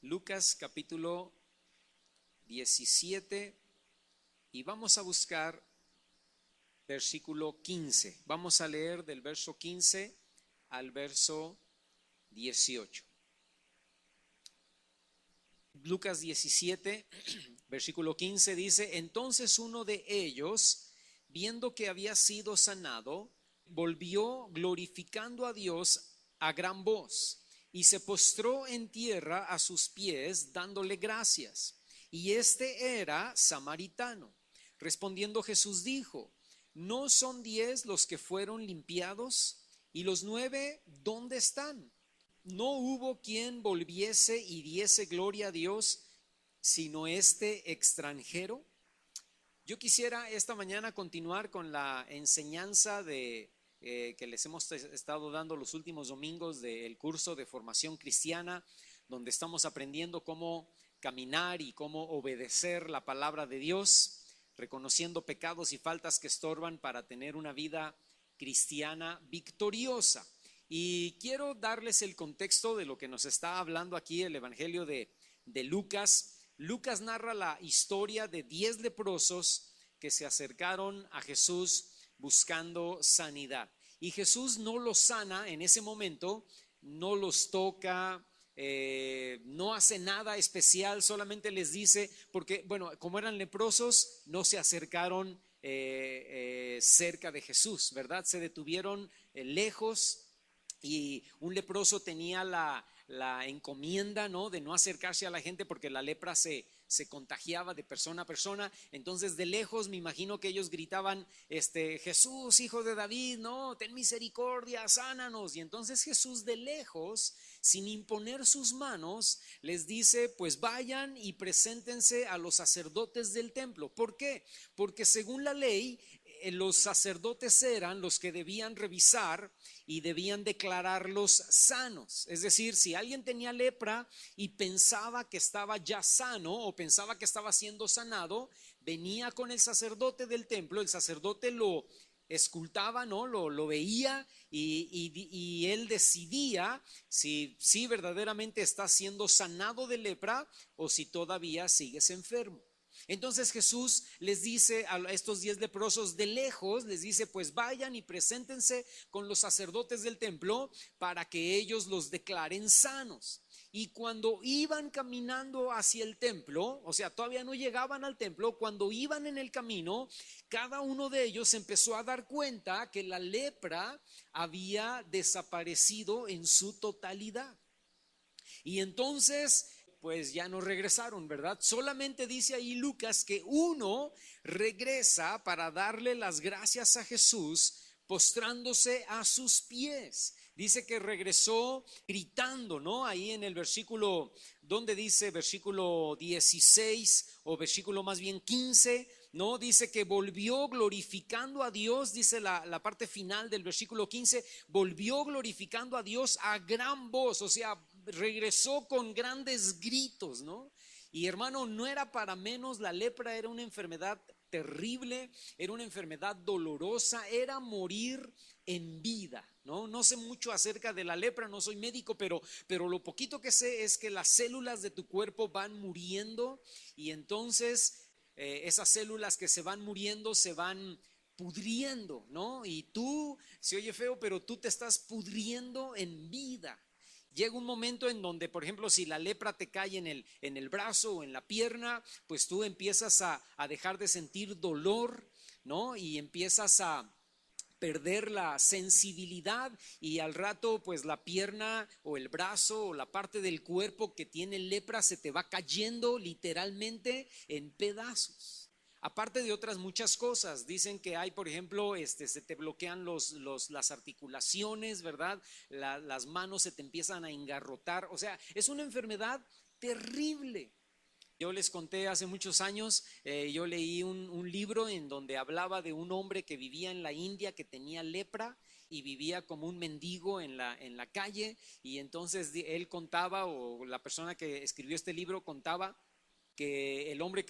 Lucas capítulo 17 y vamos a buscar versículo 15. Vamos a leer del verso 15 al verso 18. Lucas 17, versículo 15 dice: Entonces uno de ellos, viendo que había sido sanado, volvió glorificando a Dios a gran voz y se postró en tierra a sus pies, dándole gracias. Y este era samaritano. Respondiendo Jesús dijo: ¿No son 10 los que fueron limpiados? ¿Y los 9 dónde están? No hubo quien volviese y diese gloria a Dios, sino este extranjero. Yo quisiera esta mañana continuar con la enseñanza que les hemos estado dando los últimos domingos del curso de formación cristiana, donde estamos aprendiendo cómo caminar y cómo obedecer la palabra de Dios, reconociendo pecados y faltas que estorban para tener una vida cristiana victoriosa. Y quiero darles el contexto de lo que nos está hablando aquí el Evangelio de Lucas. Lucas narra la historia de 10 leprosos que se acercaron a Jesús buscando sanidad. Y Jesús no los sana en ese momento, no los toca, no hace nada especial, solamente les dice, porque bueno, como eran leprosos, no se acercaron cerca de Jesús, ¿verdad? Se detuvieron lejos. Y un leproso tenía la encomienda, ¿no?, de no acercarse a la gente porque la lepra se contagiaba de persona a persona. Entonces de lejos me imagino que ellos gritaban, Jesús, hijo de David, no, ten misericordia, sánanos. Y entonces Jesús de lejos, sin imponer sus manos, les dice: pues vayan y preséntense a los sacerdotes del templo. ¿Por qué? Porque según la ley, los sacerdotes eran los que debían revisar y debían declararlos sanos. Es decir, si alguien tenía lepra y pensaba que estaba ya sano o pensaba que estaba siendo sanado, venía con el sacerdote del templo, el sacerdote lo escultaba, ¿no? Lo veía y él decidía si verdaderamente está siendo sanado de lepra o si todavía sigues enfermo. Entonces Jesús les dice a estos 10 leprosos de lejos, les dice: pues vayan y preséntense con los sacerdotes del templo para que ellos los declaren sanos. Y cuando iban caminando hacia el templo, o sea, todavía no llegaban al templo, cuando iban en el camino, cada uno de ellos empezó a dar cuenta que la lepra había desaparecido en su totalidad. Y entonces pues ya no regresaron, ¿verdad? Solamente dice ahí Lucas que uno regresa para darle las gracias a Jesús, postrándose a sus pies. Dice que regresó gritando, ¿no? Ahí en el versículo, donde dice versículo 16 o versículo más bien 15, ¿no? Dice que volvió glorificando a Dios, dice la parte final del versículo 15, volvió glorificando a Dios a gran voz, o sea, regresó con grandes gritos, ¿no? Y hermano, no era para menos, la lepra era una enfermedad terrible, era una enfermedad dolorosa, era morir en vida, ¿no? No sé mucho acerca de la lepra, no soy médico, pero lo poquito que sé es que las células de tu cuerpo van muriendo y entonces esas células que se van muriendo se van pudriendo, ¿no? Y tú, se oye feo, pero tú te estás pudriendo en vida. Llega un momento en donde, por ejemplo, si la lepra te cae en el brazo o en la pierna, pues tú empiezas a dejar de sentir dolor, ¿no? Y empiezas a perder la sensibilidad y al rato pues la pierna o el brazo o la parte del cuerpo que tiene lepra se te va cayendo literalmente en pedazos. Aparte de otras muchas cosas, dicen que hay, por ejemplo, se te bloquean las articulaciones, ¿verdad? Las manos se te empiezan a engarrotar. O sea, es una enfermedad terrible. Yo les conté hace muchos años, yo leí un libro en donde hablaba de un hombre que vivía en la India que tenía lepra y vivía como un mendigo en la calle. Y entonces él contaba, o la persona que escribió este libro contaba, que el hombre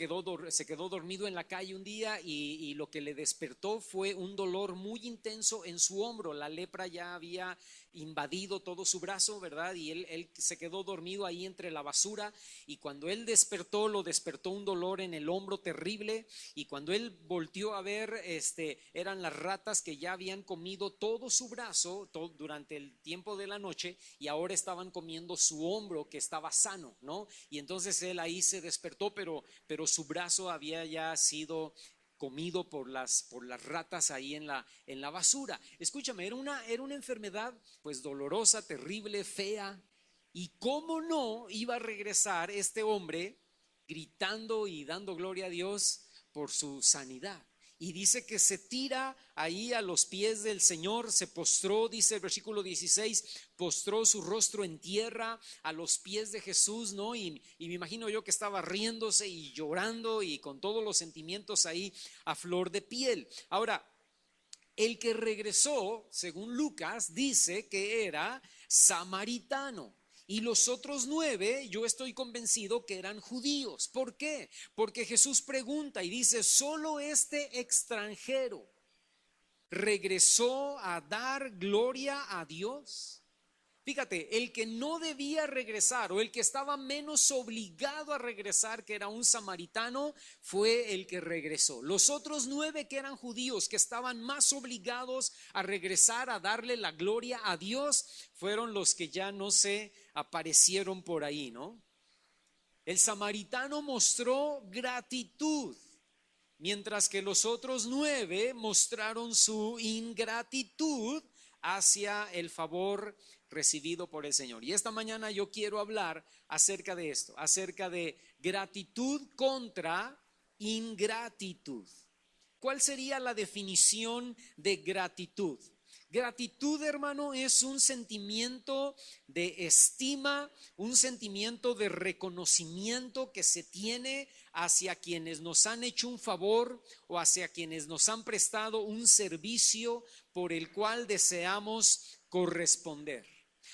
se quedó dormido en la calle un día y lo que le despertó fue un dolor muy intenso en su hombro. La lepra ya había invadido todo su brazo, ¿verdad? Y él se quedó dormido ahí entre la basura, y cuando él despertó, lo despertó un dolor en el hombro terrible, y cuando él volteó a ver, eran las ratas que ya habían comido todo su brazo durante el tiempo de la noche, y ahora estaban comiendo su hombro que estaba sano, ¿no? Y entonces él ahí se despertó, pero su brazo había ya sido comido por las ratas ahí en la basura. Escúchame, era una enfermedad pues dolorosa, terrible, fea. Y cómo no iba a regresar este hombre gritando y dando gloria a Dios por su sanidad. Y dice que se tira ahí a los pies del Señor, se postró, dice el versículo 16, postró su rostro en tierra a los pies de Jesús, ¿no? Y me imagino yo que estaba riéndose y llorando y con todos los sentimientos ahí a flor de piel. Ahora, el que regresó, según Lucas, dice que era samaritano. Y los otros 9, yo estoy convencido que eran judíos. ¿Por qué? Porque Jesús pregunta y dice, ¿solo este extranjero regresó a dar gloria a Dios? Fíjate, el que no debía regresar o el que estaba menos obligado a regresar, que era un samaritano, fue el que regresó. Los otros 9 que eran judíos, que estaban más obligados a regresar a darle la gloria a Dios, fueron los que ya no se aparecieron por ahí, ¿no? El samaritano mostró gratitud, mientras que los otros 9 mostraron su ingratitud hacia el favor recibido por el Señor. Y esta mañana yo quiero hablar acerca de esto, acerca de gratitud contra ingratitud. ¿Cuál sería la definición de gratitud? Gratitud, hermano, es un sentimiento de estima, un sentimiento de reconocimiento que se tiene hacia quienes nos han hecho un favor o hacia quienes nos han prestado un servicio por el cual deseamos corresponder.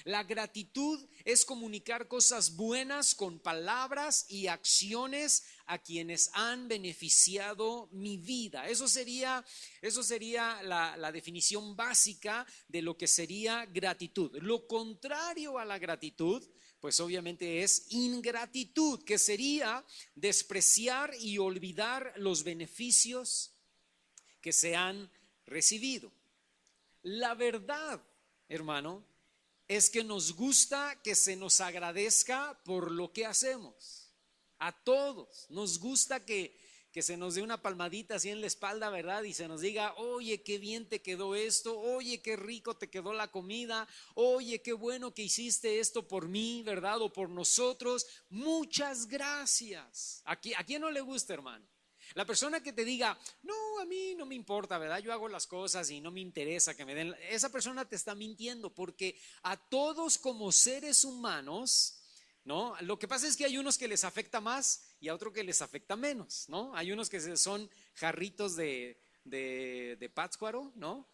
La gratitud es comunicar cosas buenas con palabras y acciones a quienes han beneficiado mi vida. Eso sería la definición básica de lo que sería gratitud. Lo contrario a la gratitud, pues obviamente es ingratitud, que sería despreciar y olvidar los beneficios que se han recibido. La verdad, hermano, es que nos gusta que se nos agradezca por lo que hacemos. A todos nos gusta que se nos dé una palmadita así en la espalda, ¿verdad? Y se nos diga, oye, qué bien te quedó esto, oye, qué rico te quedó la comida, oye, qué bueno que hiciste esto por mí, ¿verdad? O por nosotros. Muchas gracias. ¿A quién no le gusta, hermano? La persona que te diga, no, a mí no me importa, ¿verdad? Yo hago las cosas y no me interesa que me den. Esa persona te está mintiendo, porque a todos como seres humanos, ¿no? Lo que pasa es que hay unos que les afecta más y a otros que les afecta menos, ¿no? Hay unos que son jarritos de Pátzcuaro, ¿no?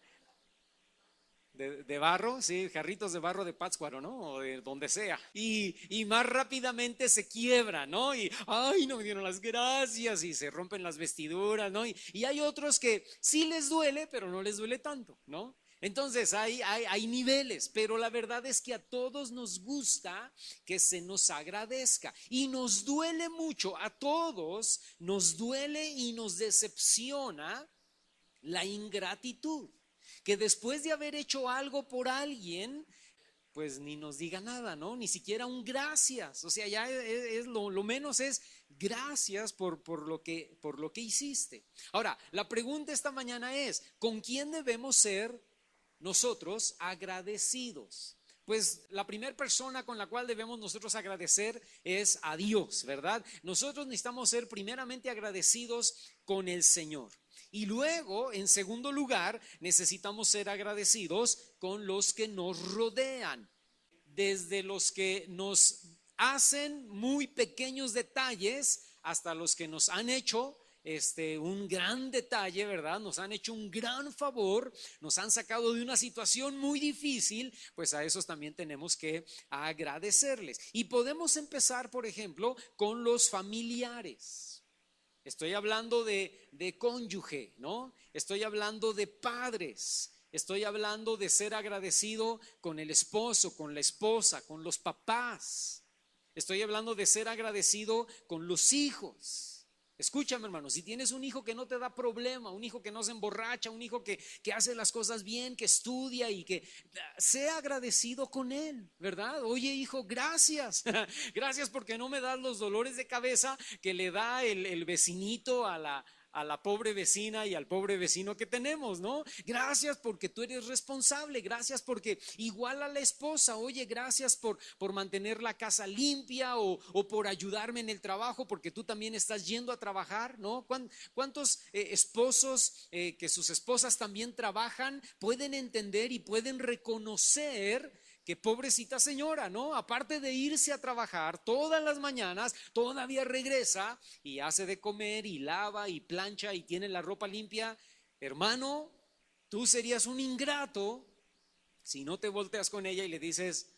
De barro, sí, jarritos de barro de Pátzcuaro, ¿no? O de donde sea. Y más rápidamente se quiebra, ¿no? Y, ay, no me dieron las gracias, y se rompen las vestiduras, ¿no? Y hay otros que sí les duele, pero no les duele tanto, ¿no? Entonces hay niveles, pero la verdad es que a todos nos gusta que se nos agradezca y nos duele mucho, a todos nos duele y nos decepciona la ingratitud. Que después de haber hecho algo por alguien, pues ni nos diga nada, ¿no? Ni siquiera un gracias. O sea, ya es lo menos es gracias por lo que hiciste. Ahora, la pregunta esta mañana es, ¿con quién debemos ser nosotros agradecidos? Pues la primera persona con la cual debemos nosotros agradecer es a Dios, ¿verdad? Nosotros necesitamos ser primeramente agradecidos con el Señor. Y luego, en segundo lugar, necesitamos ser agradecidos con los que nos rodean. Desde los que nos hacen muy pequeños detalles hasta los que nos han hecho un gran detalle, ¿verdad? Nos han hecho un gran favor, nos han sacado de una situación muy difícil, pues a esos también tenemos que agradecerles. Y podemos empezar, por ejemplo, con los familiares. Estoy hablando de cónyuge, ¿no? Estoy hablando de padres. Estoy hablando de ser agradecido con el esposo, con la esposa, con los papás. Estoy hablando de ser agradecido con los hijos. Escúchame, hermano, si tienes un hijo que no te da problema, un hijo que no se emborracha, un hijo que hace las cosas bien, que estudia y que sea agradecido con él, ¿verdad? Oye, hijo, gracias. Gracias porque no me das los dolores de cabeza que le da el vecinito a la pobre vecina y al pobre vecino que tenemos, ¿no? Gracias porque tú eres responsable, gracias porque igual a la esposa, oye, gracias por mantener la casa limpia o por ayudarme en el trabajo porque tú también estás yendo a trabajar, ¿no? ¿Cuántos esposos que sus esposas también trabajan pueden entender y pueden reconocer que pobrecita señora, ¿no? Aparte de irse a trabajar todas las mañanas, todavía regresa y hace de comer y lava y plancha y tiene la ropa limpia? Hermano, tú serías un ingrato si no te volteas con ella y le dices,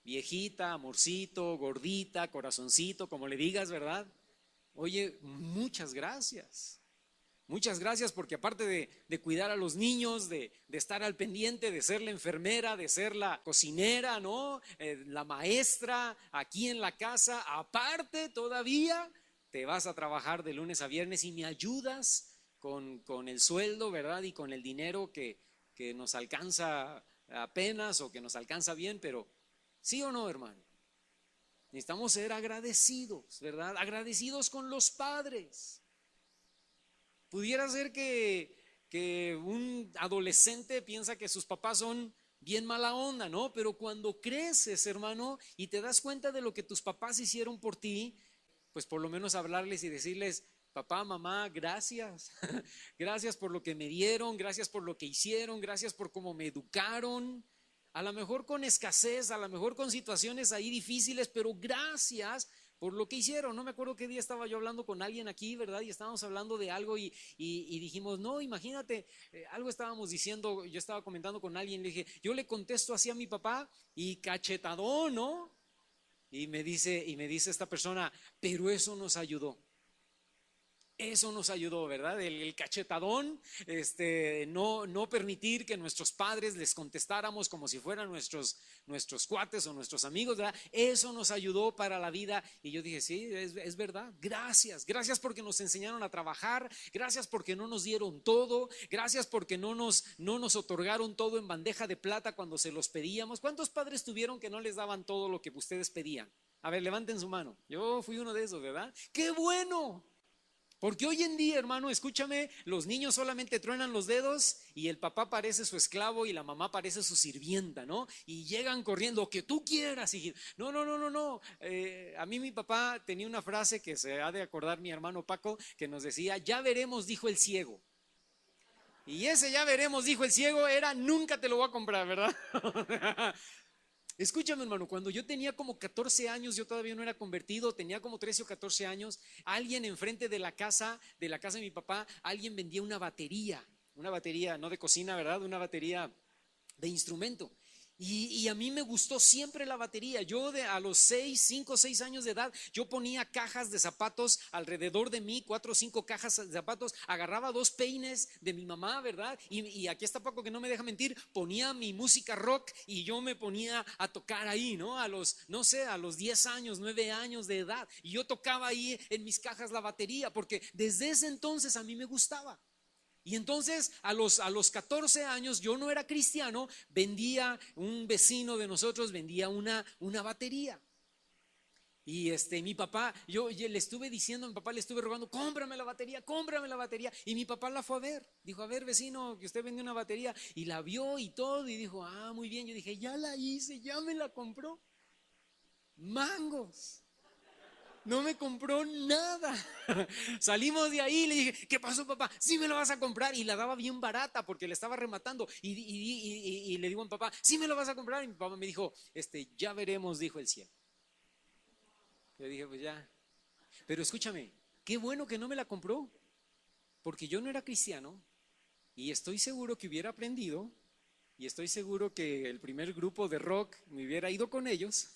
viejita, amorcito, gordita, corazoncito, como le digas, ¿verdad? Oye, muchas gracias. Muchas gracias porque aparte de cuidar a los niños, de estar al pendiente, de ser la enfermera, de ser la cocinera, ¿no? La maestra aquí en la casa, aparte todavía te vas a trabajar de lunes a viernes y me ayudas con el sueldo, ¿verdad? Y con el dinero que nos alcanza apenas o que nos alcanza bien, pero ¿sí o no, hermano? Necesitamos ser agradecidos, ¿verdad? Agradecidos con los padres. Pudiera ser que un adolescente piensa que sus papás son bien mala onda, ¿no? Pero cuando creces, hermano, y te das cuenta de lo que tus papás hicieron por ti, pues por lo menos hablarles y decirles, papá, mamá, gracias. Gracias por lo que me dieron, gracias por lo que hicieron, gracias por cómo me educaron. A lo mejor con escasez, a lo mejor con situaciones ahí difíciles, pero gracias por lo que hicieron. No me acuerdo qué día estaba yo hablando con alguien aquí, ¿verdad? Y estábamos hablando de algo y dijimos, no, imagínate, algo estábamos diciendo, yo estaba comentando con alguien, le dije, yo le contesto así a mi papá y cachetadón, ¿no? Y me dice esta persona, pero eso nos ayudó. Eso nos ayudó, ¿verdad? El cachetadón, no permitir que nuestros padres les contestáramos como si fueran nuestros cuates o nuestros amigos, ¿verdad? Eso nos ayudó para la vida. Y yo dije, sí, es verdad. Gracias porque nos enseñaron a trabajar, gracias porque no nos dieron todo, gracias porque no nos otorgaron todo en bandeja de plata cuando se los pedíamos. ¿Cuántos padres tuvieron que no les daban todo lo que ustedes pedían? A ver, levanten su mano. Yo fui uno de esos, ¿verdad? ¡Qué bueno! Porque hoy en día, hermano, escúchame, los niños solamente truenan los dedos y el papá parece su esclavo y la mamá parece su sirvienta, ¿no? Y llegan corriendo, que tú quieras. Y no. A mí mi papá tenía una frase que se ha de acordar mi hermano Paco, que nos decía, ya veremos, dijo el ciego. Y ese ya veremos, dijo el ciego, era nunca te lo voy a comprar, ¿verdad? Escúchame, hermano, cuando yo tenía como 14 años, yo todavía no era convertido, tenía como 13 o 14 años, alguien enfrente de la casa de mi papá, alguien vendía una batería no de cocina, ¿verdad? Una batería de instrumento. Y a mí me gustó siempre la batería. Yo a los 5 o 6 años de edad, yo ponía cajas de zapatos alrededor de mí, 4 o 5 cajas de zapatos, agarraba 2 peines de mi mamá, ¿verdad? Y aquí está Paco que no me deja mentir, ponía mi música rock y yo me ponía a tocar ahí, ¿no? A los 10 años, 9 años de edad. Y yo tocaba ahí en mis cajas la batería, porque desde ese entonces a mí me gustaba. Y entonces a los 14 años yo no era cristiano, un vecino de nosotros vendía una batería. Y mi papá, yo le estuve diciendo, a mi papá le estuve rogando, cómprame la batería. Y mi papá la fue a ver, dijo, a ver vecino, que usted vende una batería. Y la vio y todo y dijo, muy bien. Yo dije, ya la hice, ya me la compró. Mangos. No me compró nada. Salimos de ahí y le dije, ¿qué pasó, papá? Sí me lo vas a comprar. Y la daba bien barata porque le estaba rematando. Y le digo a mi papá, sí me lo vas a comprar. Y mi papá me dijo, ya veremos, dijo el cielo. Yo dije, pues ya. Pero escúchame, qué bueno que no me la compró. porque yo no era cristiano y estoy seguro que hubiera aprendido y estoy seguro que el primer grupo de rock me hubiera ido con ellos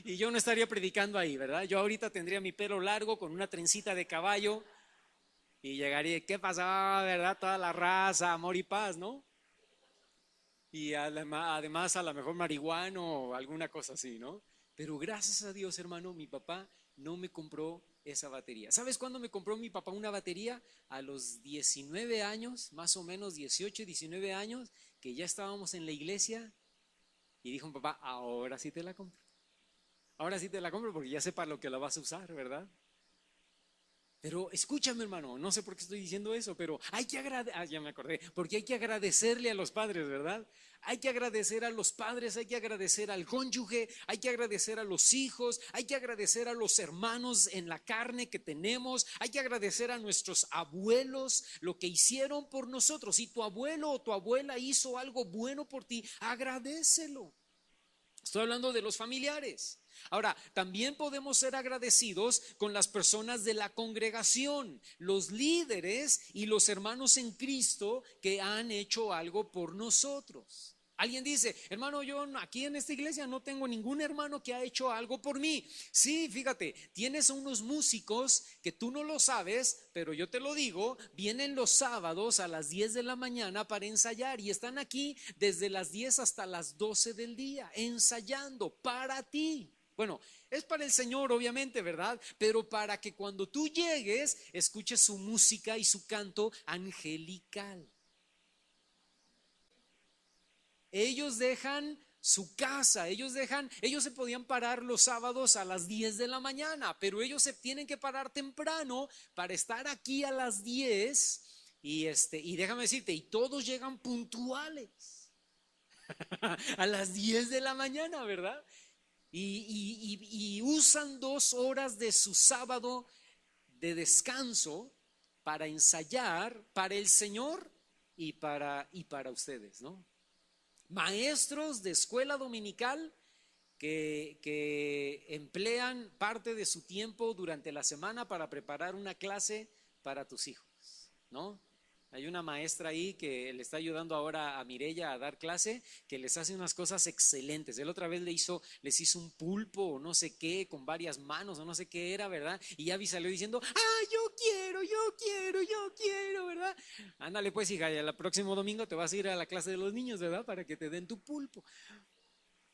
y yo no estaría predicando ahí, ¿verdad? Yo ahorita tendría mi pelo largo con una trencita de caballo y llegaría, ¿qué pasaba, verdad? Toda la raza, amor y paz, ¿no? Y además a lo mejor marihuana o alguna cosa así, ¿no? Pero gracias a Dios, hermano, mi papá no me compró esa batería. ¿Sabes cuándo me compró mi papá una batería? A los 19 años, más o menos 18, 19 años, que ya estábamos en la iglesia y dijo mi papá, ahora sí te la compro. Ahora sí te la compro porque ya sé para lo que la vas a usar, ¿verdad? Pero escúchame, hermano, no sé por qué estoy diciendo eso, pero hay que agradecer, ya me acordé, porque hay que agradecerle a los padres, ¿verdad? Hay que agradecer a los padres, hay que agradecer al cónyuge, hay que agradecer a los hijos, hay que agradecer a los hermanos en la carne que tenemos, hay que agradecer a nuestros abuelos lo que hicieron por nosotros. Si tu abuelo o tu abuela hizo algo bueno por ti, agradécelo. Estoy hablando de los familiares. Ahora, también podemos ser agradecidos con las personas de la congregación, los líderes y los hermanos en Cristo que han hecho algo por nosotros. Alguien dice, hermano, yo aquí en esta iglesia no tengo ningún hermano que ha hecho algo por mí. Sí, fíjate, tienes unos músicos que tú no lo sabes, pero yo te lo digo, vienen los sábados a las 10 de la mañana para ensayar y están aquí desde las 10 hasta las 12 del día, ensayando para ti. Bueno, es para el Señor, obviamente, ¿verdad? Pero para que cuando tú llegues, escuches su música y su canto angelical. Ellos dejan su casa, ellos se podían parar los sábados a las 10 de la mañana, pero ellos se tienen que parar temprano para estar aquí a las 10 y déjame decirte, y todos llegan puntuales a las 10 de la mañana, ¿verdad? Y usan 2 horas de su sábado de descanso para ensayar para el Señor y para ustedes, ¿no? Maestros de escuela dominical que emplean parte de su tiempo durante la semana para preparar una clase para tus hijos, ¿no? Hay una maestra ahí que le está ayudando ahora a Mireya a dar clase, que les hace unas cosas excelentes. Él otra vez les hizo un pulpo o no sé qué, con varias manos o no sé qué era, ¿verdad? Y Yavi salió diciendo, yo quiero, ¿verdad? Ándale pues, hija, y el próximo domingo te vas a ir a la clase de los niños, ¿verdad? Para que te den tu pulpo.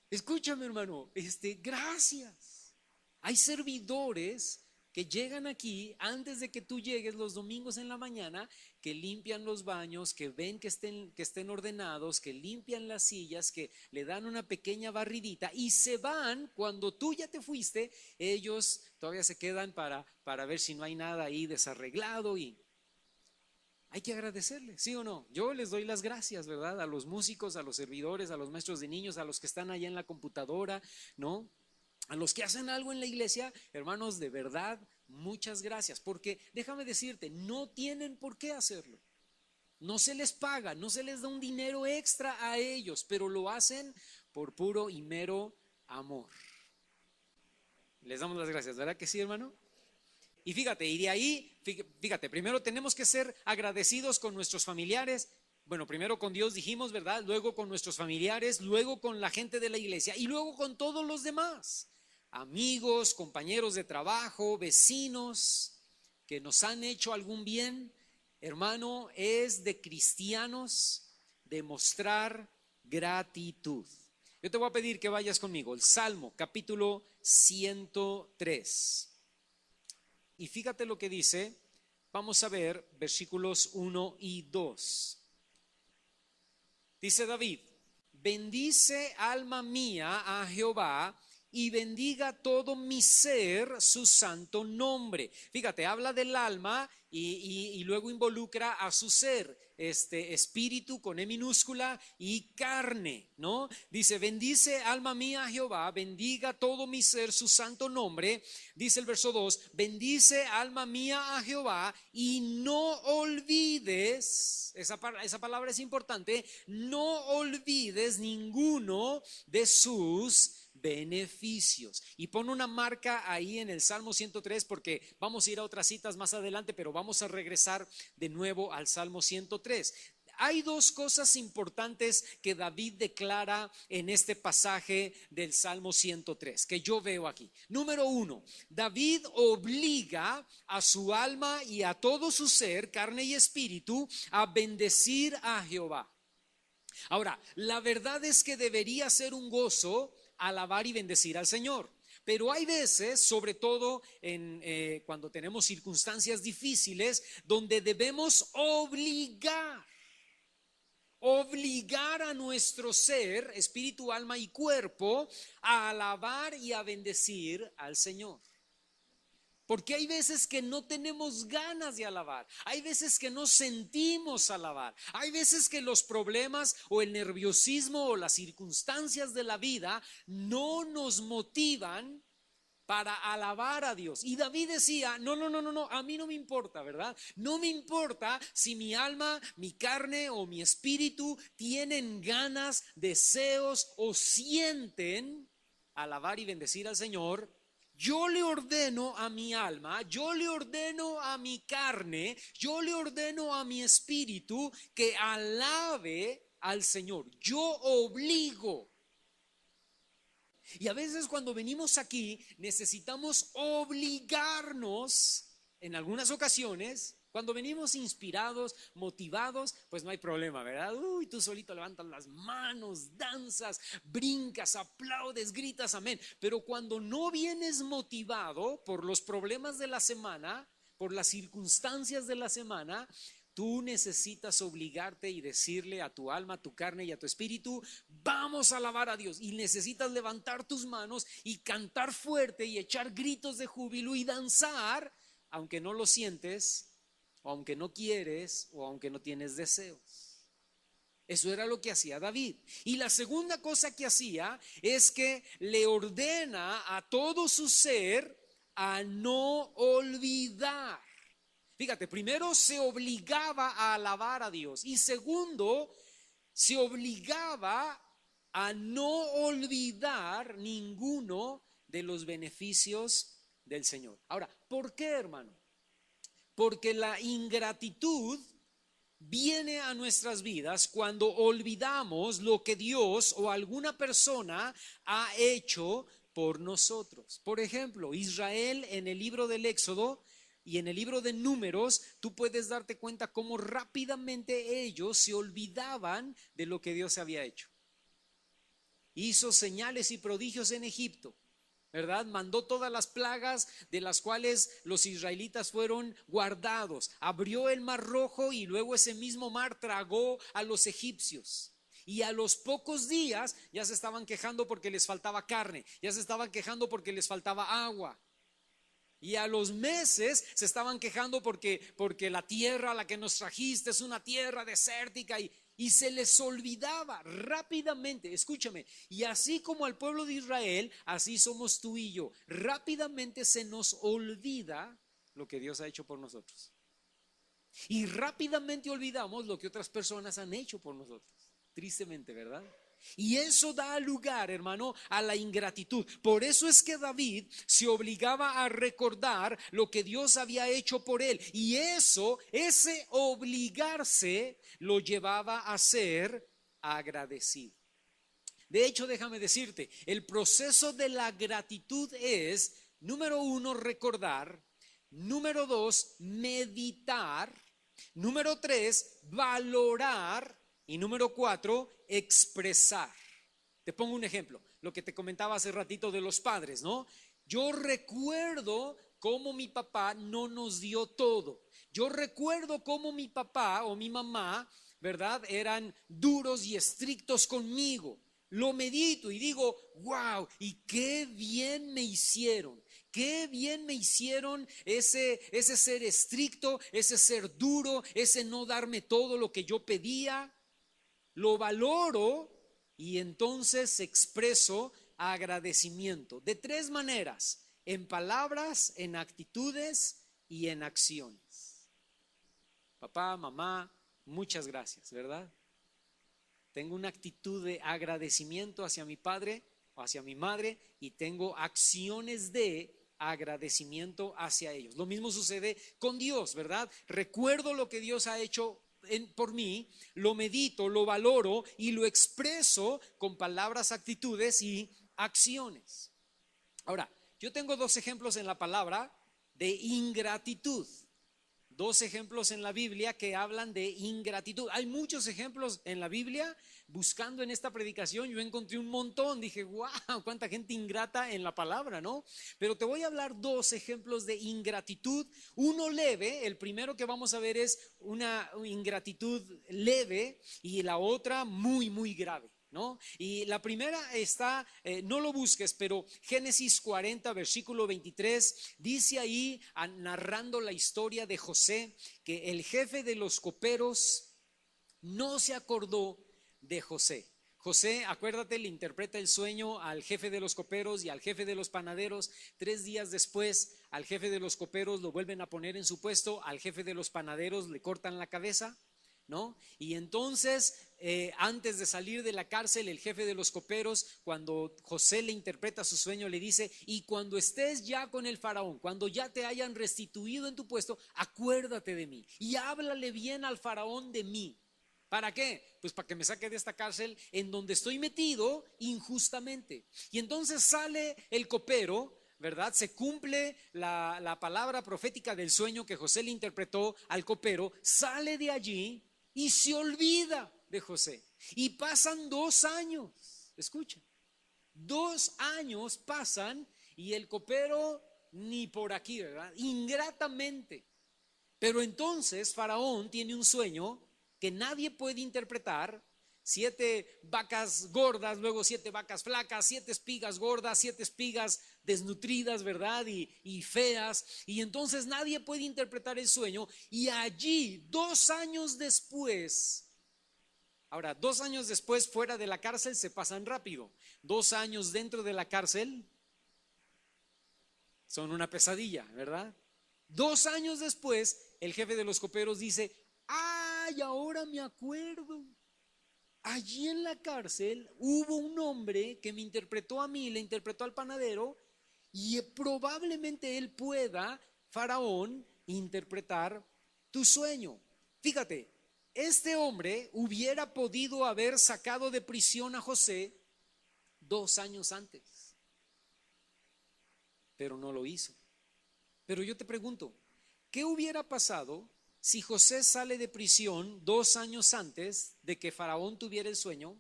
Escúchame, hermano, gracias. Hay servidores que llegan aquí antes de que tú llegues los domingos en la mañana, que limpian los baños, que ven que estén ordenados, que limpian las sillas, que le dan una pequeña barridita y se van cuando tú ya te fuiste. Ellos todavía se quedan para ver si no hay nada ahí desarreglado y hay que agradecerles, ¿sí o no? Yo les doy las gracias, ¿verdad? A los músicos, a los servidores, a los maestros de niños, a los que están allá en la computadora, ¿no? A los que hacen algo en la iglesia, hermanos, de verdad, muchas gracias, porque déjame decirte, no tienen por qué hacerlo. No se les paga, no se les da un dinero extra a ellos, pero lo hacen por puro y mero amor. Les damos las gracias, ¿verdad que sí, hermano? Y fíjate, y de ahí, fíjate, primero tenemos que ser agradecidos con nuestros familiares. Bueno, primero con Dios dijimos, ¿verdad? Luego con nuestros familiares, luego con la gente de la iglesia y luego con todos los demás. Amigos, compañeros de trabajo, vecinos que nos han hecho algún bien. Hermano, es de cristianos demostrar gratitud. Yo te voy a pedir que vayas conmigo, el Salmo capítulo 103. Y fíjate lo que dice, vamos a ver versículos 1 y 2. Dice David, bendice alma mía a Jehová y bendiga todo mi ser su santo nombre. Fíjate, habla del alma y luego involucra a su ser, espíritu con E minúscula y carne, ¿no? Dice, bendice alma mía a Jehová, bendiga todo mi ser su santo nombre. Dice el verso 2, bendice alma mía a Jehová y no olvides, esa palabra es importante, no olvides ninguno de sus beneficios. Y pon una marca ahí en el Salmo 103 porque vamos a ir a otras citas más adelante, pero vamos a regresar de nuevo al Salmo 103. Hay dos cosas importantes que David declara en este pasaje del Salmo 103 que yo veo aquí. Número uno, David obliga a su alma y a todo su ser, carne y espíritu, a bendecir a Jehová. Ahora, la verdad es que debería ser un gozo alabar y bendecir al Señor. Pero hay veces, sobre todo cuando tenemos circunstancias difíciles, donde debemos obligar a nuestro ser, espíritu, alma y cuerpo, a alabar y a bendecir al Señor. Porque hay veces que no tenemos ganas de alabar, hay veces que no sentimos alabar, hay veces que los problemas o el nerviosismo o las circunstancias de la vida no nos motivan para alabar a Dios. Y David decía, no, a mí no me importa, ¿verdad? No me importa si mi alma, mi carne o mi espíritu tienen ganas, deseos o sienten alabar y bendecir al Señor. Yo le ordeno a mi alma, yo le ordeno a mi carne, yo le ordeno a mi espíritu que alabe al Señor. Yo obligo. Y a veces cuando venimos aquí necesitamos obligarnos, en algunas ocasiones, cuando venimos inspirados, motivados, pues no hay problema, ¿verdad? Uy, tú solito levantas las manos, danzas, brincas, aplaudes, gritas, amén. Pero cuando no vienes motivado por los problemas de la semana, por las circunstancias de la semana, tú necesitas obligarte y decirle a tu alma, a tu carne y a tu espíritu, vamos a alabar a Dios. Y necesitas levantar tus manos y cantar fuerte y echar gritos de júbilo y danzar, aunque no lo sientes, o aunque no quieres, o aunque no tienes deseos. Eso era lo que hacía David. Y la segunda cosa que hacía es que le ordena a todo su ser a no olvidar. Fíjate, primero se obligaba a alabar a Dios y segundo, se obligaba a no olvidar ninguno de los beneficios del Señor. Ahora, ¿por qué, hermano? Porque la ingratitud viene a nuestras vidas cuando olvidamos lo que Dios o alguna persona ha hecho por nosotros. Por ejemplo, Israel en el libro del Éxodo y en el libro de Números, tú puedes darte cuenta cómo rápidamente ellos se olvidaban de lo que Dios había hecho. Hizo señales y prodigios en Egipto, ¿verdad? Mandó todas las plagas de las cuales los israelitas fueron guardados. Abrió el mar Rojo y luego ese mismo mar tragó a los egipcios. Y a los pocos días ya se estaban quejando porque les faltaba carne, ya se estaban quejando porque les faltaba agua. Y a los meses se estaban quejando porque la tierra a la que nos trajiste es una tierra desértica y se les olvidaba rápidamente, escúchame, y así como al pueblo de Israel, así somos tú y yo. Rápidamente se nos olvida lo que Dios ha hecho por nosotros. Y rápidamente olvidamos lo que otras personas han hecho por nosotros. Tristemente, ¿verdad? Y eso da lugar, hermano, a la ingratitud. Por eso es que David se obligaba a recordar lo que Dios había hecho por él. Y ese obligarse lo llevaba a ser agradecido. De hecho, déjame decirte, el proceso de la gratitud es, número uno, recordar. Número dos, meditar. Número tres, valorar. Y número cuatro, expresar. Te pongo un ejemplo, lo que te comentaba hace ratito de los padres, ¿no? Yo recuerdo cómo mi papá no nos dio todo. Yo recuerdo cómo mi papá o mi mamá, ¿verdad? Eran duros y estrictos conmigo. Lo medito y digo, wow, y qué bien me hicieron. Qué bien me hicieron ese ser estricto, ese ser duro, ese no darme todo lo que yo pedía. Lo valoro y entonces expreso agradecimiento de tres maneras: en palabras, en actitudes y en acciones. Papá, mamá, muchas gracias, ¿verdad? Tengo una actitud de agradecimiento hacia mi padre hacia mi madre y tengo acciones de agradecimiento hacia ellos. Lo mismo sucede con Dios, ¿verdad? Recuerdo lo que Dios ha hecho por mí, lo medito, lo valoro y lo expreso con palabras, actitudes y acciones. Ahora, yo tengo dos ejemplos en la palabra de ingratitud. Dos ejemplos en la Biblia que hablan de ingratitud. Hay muchos ejemplos en la Biblia. Buscando en esta predicación yo encontré un montón. Dije, wow, cuánta gente ingrata en la palabra, ¿no? Pero te voy a hablar dos ejemplos de ingratitud. Uno leve, el primero que vamos a ver es una ingratitud leve y la otra muy, muy grave, ¿no? Y la primera está, no lo busques, pero Génesis 40, versículo 23, dice ahí, narrando la historia de José, que el jefe de los coperos no se acordó de José. José, acuérdate, le interpreta el sueño al jefe de los coperos y al jefe de los panaderos. 3 días después, al jefe de los coperos lo vuelven a poner en su puesto, al jefe de los panaderos le cortan la cabeza, ¿no? Y entonces, antes de salir de la cárcel, el jefe de los coperos, cuando José le interpreta su sueño, le dice: y cuando estés ya con el faraón, cuando ya te hayan restituido en tu puesto, acuérdate de mí y háblale bien al faraón de mí. ¿Para qué? Pues para que me saque de esta cárcel en donde estoy metido injustamente. Y entonces sale el copero, ¿verdad? Se cumple la palabra profética del sueño que José le interpretó al copero, sale de allí y se olvida de José. Y pasan 2 años, escucha, 2 años pasan y el copero ni por aquí, ¿verdad? Ingratamente. Pero entonces Faraón tiene un sueño que nadie puede interpretar. 7 vacas gordas, luego 7 vacas flacas, 7 espigas gordas, 7 espigas desnutridas, ¿verdad? Y feas. Y entonces nadie puede interpretar el sueño. Y allí, 2 años después, ahora 2 años después fuera de la cárcel se pasan rápido. 2 años dentro de la cárcel son una pesadilla, ¿verdad? 2 años después, el jefe de los coperos dice: ay, ahora me acuerdo. Allí en la cárcel hubo un hombre que me interpretó a mí, le interpretó al panadero, y probablemente él pueda, Faraón, interpretar tu sueño. Fíjate, este hombre hubiera podido haber sacado de prisión a José 2 años antes, pero no lo hizo. Pero yo te pregunto, ¿qué hubiera pasado si José sale de prisión 2 años antes de que Faraón tuviera el sueño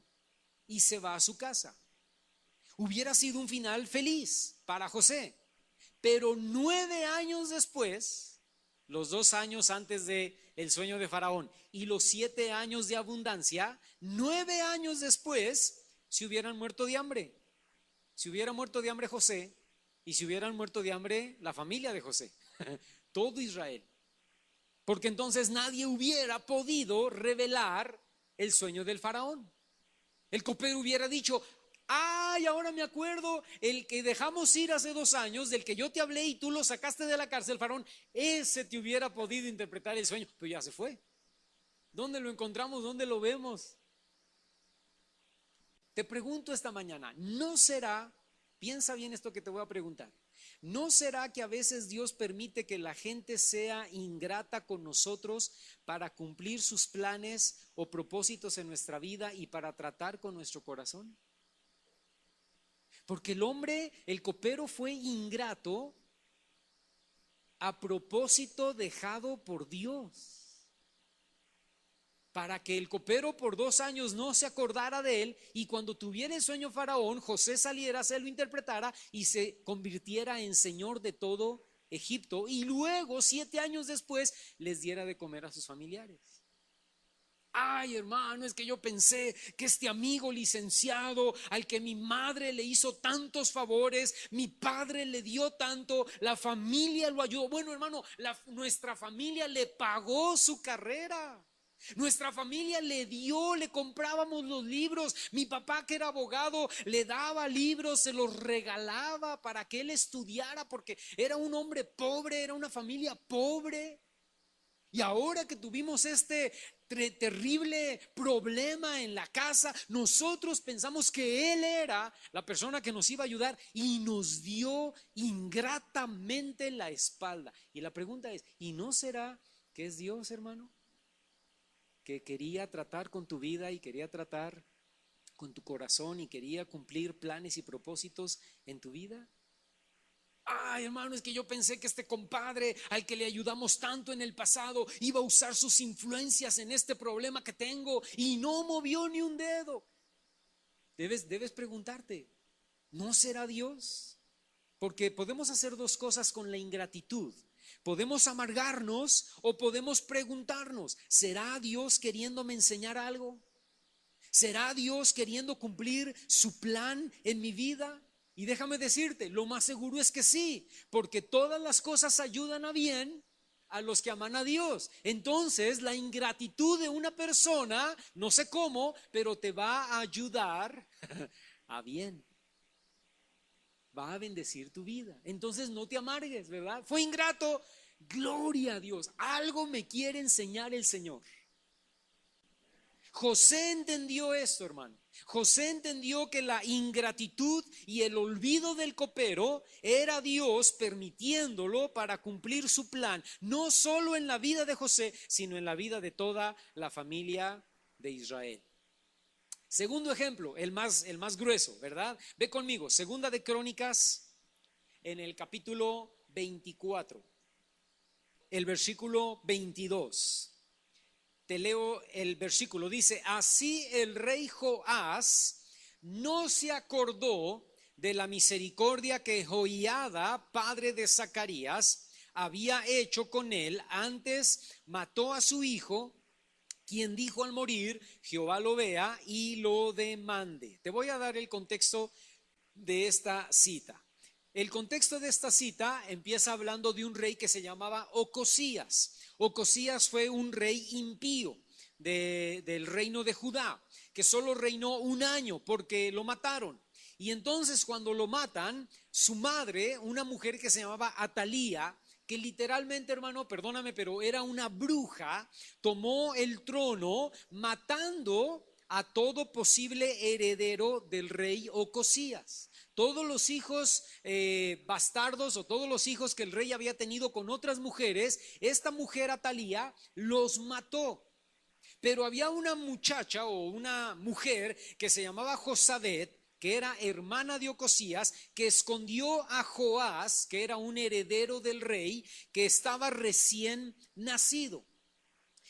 y se va a su casa? Hubiera sido un final feliz para José. Pero 9 años después, los 2 años antes de el sueño de Faraón y los 7 años de abundancia, 9 años después se hubieran muerto de hambre. Se hubiera muerto de hambre José y se hubieran muerto de hambre la familia de José, todo Israel. Porque entonces nadie hubiera podido revelar el sueño del faraón. El copero hubiera dicho: ay, ahora me acuerdo, el que dejamos ir hace 2 años, del que yo te hablé y tú lo sacaste de la cárcel, faraón, ese te hubiera podido interpretar el sueño, pero ya se fue. ¿Dónde lo encontramos? ¿Dónde lo vemos? Te pregunto esta mañana, ¿no será, piensa bien esto que te voy a preguntar, ¿no será que a veces Dios permite que la gente sea ingrata con nosotros para cumplir sus planes o propósitos en nuestra vida y para tratar con nuestro corazón? Porque el hombre, el copero, fue ingrato a propósito dejado por Dios, para que el copero por 2 años no se acordara de él, y cuando tuviera el sueño Faraón, José saliera, se lo interpretara y se convirtiera en señor de todo Egipto, y luego 7 años después les diera de comer a sus familiares. Ay, hermano, es que yo pensé que este amigo licenciado al que mi madre le hizo tantos favores, mi padre le dio tanto, la familia lo ayudó. Bueno, hermano, nuestra familia le pagó su carrera. Nuestra familia le dio, le comprábamos los libros. Mi papá, que era abogado, le daba libros, se los regalaba para que él estudiara, porque era un hombre pobre, era una familia pobre. Y ahora que tuvimos este terrible problema en la casa, nosotros pensamos que Él era la persona que nos iba a ayudar y nos dio ingratamente la espalda. Y la pregunta es, ¿y no será que es Dios, hermano? Que quería tratar con tu vida y quería tratar con tu corazón y quería cumplir planes y propósitos en tu vida. Ay, hermano, es que yo pensé que este compadre al que le ayudamos tanto en el pasado iba a usar sus influencias en este problema que tengo y no movió ni un dedo. Debes preguntarte, ¿no será Dios? Porque podemos hacer dos cosas con la ingratitud. Podemos amargarnos o podemos preguntarnos, ¿será Dios queriéndome enseñar algo? ¿Será Dios queriendo cumplir su plan en mi vida? Y déjame decirte, lo más seguro es que sí, porque todas las cosas ayudan a bien a los que aman a Dios. Entonces, la ingratitud de una persona, no sé cómo, pero te va a ayudar a bien. Va a bendecir tu vida. Entonces, no te amargues, ¿verdad? Fue ingrato, gloria a Dios. Algo me quiere enseñar el Señor. José entendió esto, hermano. José entendió que la ingratitud y el olvido del copero era Dios permitiéndolo para cumplir su plan, no solo en la vida de José, sino en la vida de toda la familia de Israel. Segundo ejemplo, el más grueso, ¿verdad? Ve conmigo, Segunda de Crónicas, en el capítulo 24, el versículo 22. Te leo el versículo, dice, así el rey Joás no se acordó de la misericordia que Joiada, padre de Zacarías, había hecho con él, antes mató a su hijo, quien dijo al morir, Jehová lo vea y lo demande. Te voy a dar el contexto de esta cita. El contexto de esta cita empieza hablando de un rey que se llamaba Ocosías. Ocosías fue un rey impío del reino de Judá, que solo reinó un año porque lo mataron. Y entonces cuando lo matan, su madre, una mujer que se llamaba Atalía, que literalmente, hermano, perdóname, pero era una bruja, tomó el trono matando a todo posible heredero del rey Ocosías. Todos los hijos bastardos o todos los hijos que el rey había tenido con otras mujeres, esta mujer Atalía los mató. Pero había una muchacha o una mujer que se llamaba Josabet, que era hermana de Ocosías, que escondió a Joás, que era un heredero del rey, que estaba recién nacido.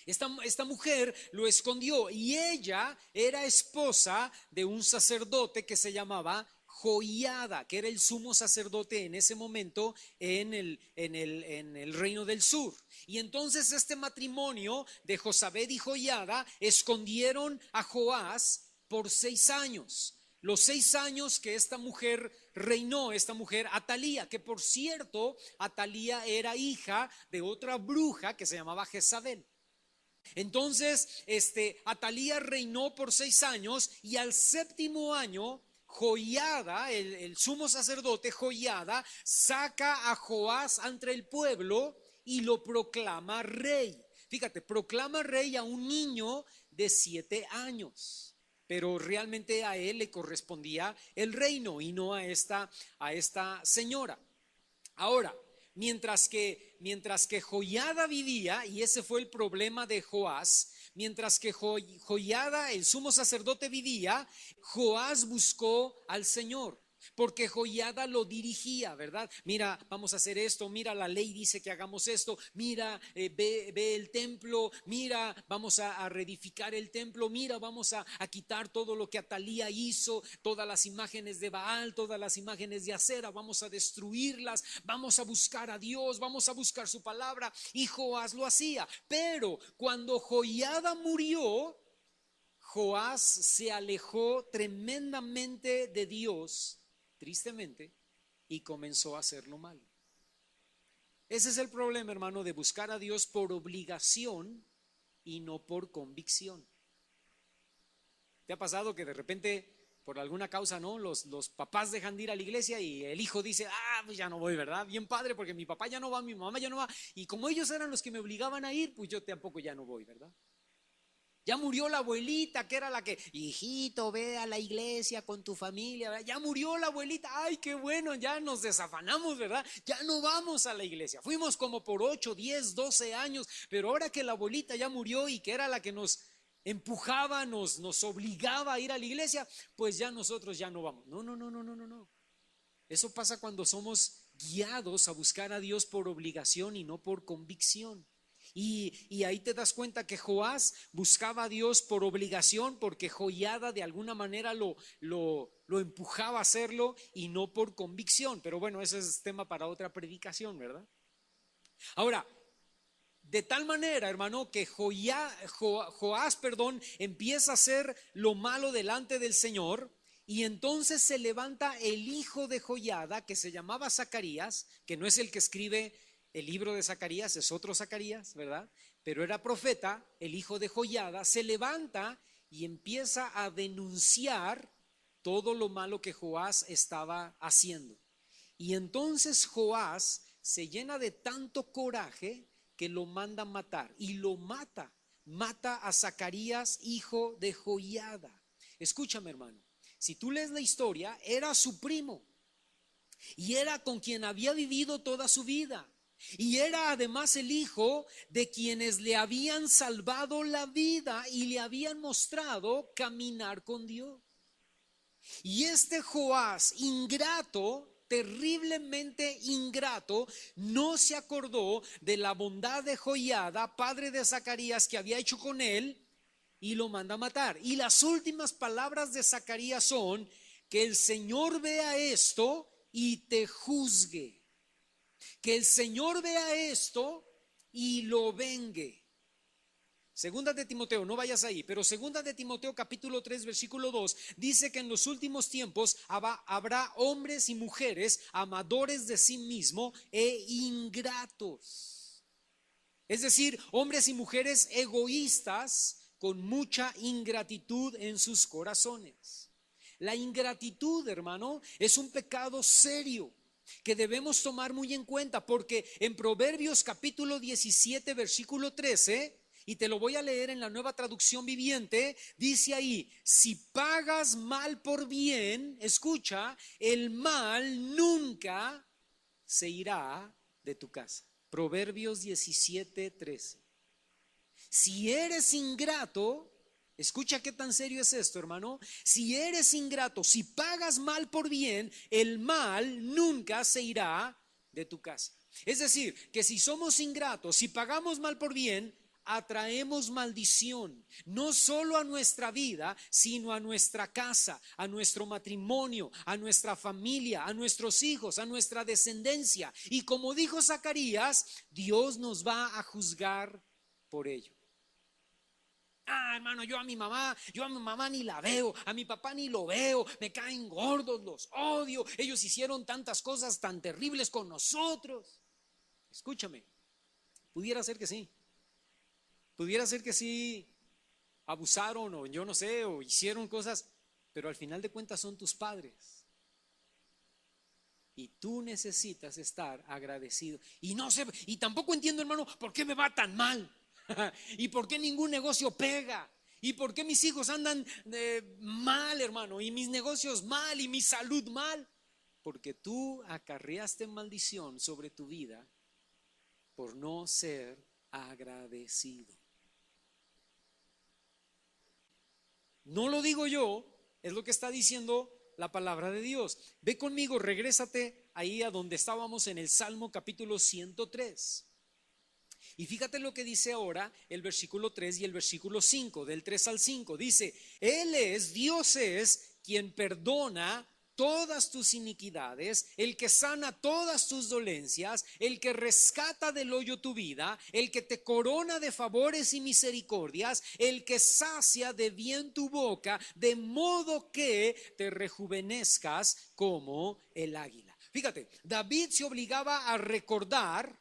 Esta mujer lo escondió y ella era esposa de un sacerdote que se llamaba Joiada, que era el sumo sacerdote en ese momento en el reino del sur. Y entonces este matrimonio de Josabed y Joiada escondieron a Joás por 6 años. Los 6 años que esta mujer reinó, esta mujer Atalía, que por cierto, Atalía era hija de otra bruja que se llamaba Jezabel. Entonces, Atalía reinó por 6 años y al 7º año, Joiada, el sumo sacerdote Joiada, saca a Joás entre el pueblo y lo proclama rey. Fíjate, proclama rey a un niño de 7 años. Pero realmente a él le correspondía el reino y no a esta señora. Ahora, mientras que Joiada vivía, y ese fue el problema de Joás, mientras que Joiada, el sumo sacerdote, vivía, Joás buscó al Señor. Porque Joiada lo dirigía, ¿verdad? Mira, vamos a hacer esto, mira, la ley dice que hagamos esto, mira, ve el templo, mira, vamos a reedificar el templo, mira, vamos a quitar todo lo que Atalía hizo, todas las imágenes de Baal, todas las imágenes de Acera, vamos a destruirlas, vamos a buscar a Dios, vamos a buscar su palabra. Y Joás lo hacía, pero cuando Joiada murió, Joás se alejó tremendamente de Dios, tristemente, y comenzó a hacerlo mal. Ese es el problema, hermano, de buscar a Dios por obligación y no por convicción. ¿Te ha pasado que de repente, por alguna causa, no, los papás dejan de ir a la iglesia y el hijo dice, pues ya no voy, ¿verdad? Bien padre, porque mi papá ya no va, mi mamá ya no va, y como ellos eran los que me obligaban a ir, pues yo tampoco ya no voy, ¿verdad? Ya murió la abuelita, que era la que, hijito, ve a la iglesia con tu familia, ¿verdad? Ya murió la abuelita, ay, qué bueno, ya nos desafanamos, ¿verdad? Ya no vamos a la iglesia. Fuimos como por 8, 10, 12 años, pero ahora que la abuelita ya murió y que era la que nos empujaba, nos obligaba a ir a la iglesia, pues ya nosotros ya no vamos. No, no, no, no, no, no, no. Eso pasa cuando somos guiados a buscar a Dios por obligación y no por convicción. Y ahí te das cuenta que Joás buscaba a Dios por obligación, porque Joiada de alguna manera lo empujaba a hacerlo y no por convicción. Pero bueno, ese es tema para otra predicación, ¿verdad? Ahora, de tal manera, hermano, que Joás, empieza a hacer lo malo delante del Señor. Y entonces se levanta el hijo de Joiada, que se llamaba Zacarías, que no es el que escribe el libro de Zacarías, es otro Zacarías, ¿verdad? Pero era profeta, el hijo de Joiada, se levanta y empieza a denunciar todo lo malo que Joás estaba haciendo. Y entonces Joás se llena de tanto coraje que lo manda matar y lo mata a Zacarías, hijo de Joiada. Escúchame, hermano, si tú lees la historia, era su primo y era con quien había vivido toda su vida. Y era además el hijo de quienes le habían salvado la vida y le habían mostrado caminar con Dios. Y este Joás, ingrato, terriblemente ingrato, no se acordó de la bondad de Joiada, padre de Zacarías, que había hecho con él, y lo manda a matar. Y las últimas palabras de Zacarías son: que el Señor vea esto y te juzgue. Que el Señor vea esto y lo vengue. Segunda de Timoteo, no vayas ahí, pero segunda de Timoteo capítulo 3 versículo 2 dice que en los últimos tiempos habrá hombres y mujeres amadores de sí mismo e ingratos. Es decir, hombres y mujeres egoístas con mucha ingratitud en sus corazones. La ingratitud, hermano, es un pecado serio que debemos tomar muy en cuenta, porque en Proverbios capítulo 17 versículo 13, y te lo voy a leer en la Nueva Traducción Viviente, dice ahí: si pagas mal por bien, escucha, el mal nunca se irá de tu casa. Proverbios 17, 13. Si eres ingrato, escucha qué tan serio es esto, hermano. Si eres ingrato, si pagas mal por bien, el mal nunca se irá de tu casa. Es decir, que si somos ingratos, si pagamos mal por bien, atraemos maldición, no solo a nuestra vida, sino a nuestra casa, a nuestro matrimonio, a nuestra familia, a nuestros hijos, a nuestra descendencia. Y como dijo Zacarías, Dios nos va a juzgar por ello. Hermano, yo a mi mamá ni la veo, a mi papá ni lo veo, me caen gordos, los odio, ellos hicieron tantas cosas tan terribles con nosotros. Escúchame, pudiera ser que sí. Pudiera ser que sí abusaron, o yo no sé, o hicieron cosas, pero al final de cuentas son tus padres. Y tú necesitas estar agradecido. Y no sé, y tampoco entiendo, hermano, por qué me va tan mal. ¿Y por qué ningún negocio pega? ¿Y por qué mis hijos andan mal, hermano? Y mis negocios mal, y mi salud mal. Porque tú acarreaste maldición sobre tu vida por no ser agradecido. No lo digo yo, es lo que está diciendo la palabra de Dios. Ve conmigo, regrésate ahí a donde estábamos en el Salmo capítulo 103. Y fíjate lo que dice ahora el versículo 3 y el versículo 5, del 3 al 5. Dice: Dios es quien perdona todas tus iniquidades, el que sana todas tus dolencias, el que rescata del hoyo tu vida, el que te corona de favores y misericordias, el que sacia de bien tu boca, de modo que te rejuvenezcas como el águila. Fíjate, David se obligaba a recordar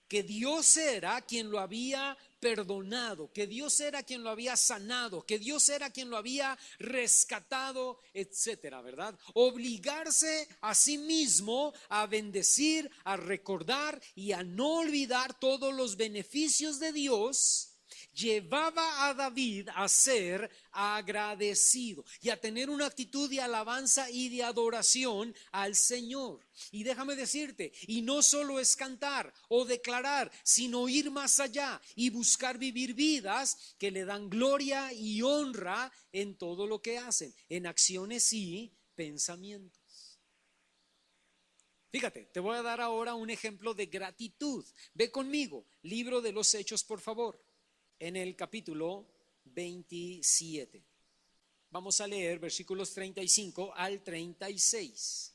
que Dios era quien lo había perdonado, que Dios era quien lo había sanado, que Dios era quien lo había rescatado, etcétera, ¿verdad? Obligarse a sí mismo a bendecir, a recordar y a no olvidar todos los beneficios de Dios llevaba a David a ser agradecido y a tener una actitud de alabanza y de adoración al Señor. Y déjame decirte, y no solo es cantar o declarar, sino ir más allá y buscar vivir vidas que le dan gloria y honra en todo lo que hacen, en acciones y pensamientos. Fíjate, te voy a dar ahora un ejemplo de gratitud. Ve conmigo, libro de los Hechos, por favor, en el capítulo 27. Vamos a leer versículos 35 al 36.